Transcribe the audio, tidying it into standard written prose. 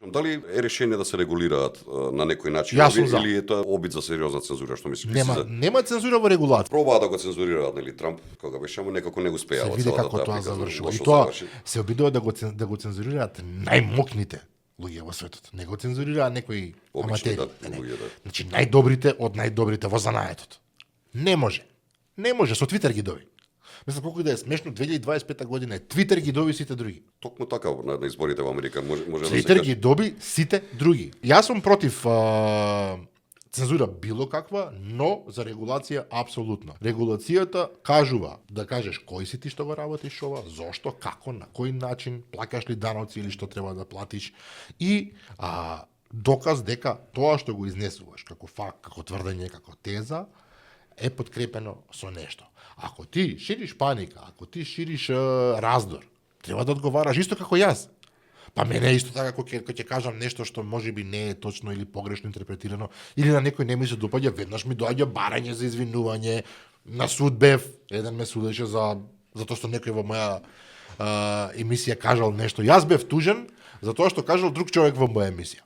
Дали е решение да се регулираат на некој начин Јас сум за. или е тоа обид за сериозна цензура, што мислиш? Нема цензура во регулација. Пробаа да го цензурираат, нели, Трамп, кога беше, ама некако не успеа. Се види како тоа завршува. И тоа се обидува да го цензурираат најмокните луѓе во светот. Не го цензурираат некои аматери. Значи најдобрите од најдобрите во занаетот. Не може. Не може, со Твитер ги доби. Мислам колку и да е смешно, 2025 година е Твитер ги доби сите други. Токму така на изборите во Америка може да се Твитер каже. ги доби сите други. Јас сум против цензура било каква, но за регулација апсолутно. Регулацијата кажува да кажеш кој си ти што го работиш ова, зошто, како, на кој начин, плакаш ли даноци или што треба да платиш и доказ дека тоа што го изнесуваш како факт, како тврдење, како теза е подкрепено со нешто. Ако ти шириш паника, ако ти шириш раздор, треба да одговараш исто како јас. Па мене исто така кога ќе кажам нешто што можеби не е точно или погрешно интерпретирано или на некој не ми се допаѓа, веднаш ми доаѓа барање за извинување, на суд бев, еден ме судеше затоа што некој во моја емисија кажал нешто. Јас бев тужен затоа што кажал друг човек во моја емисија.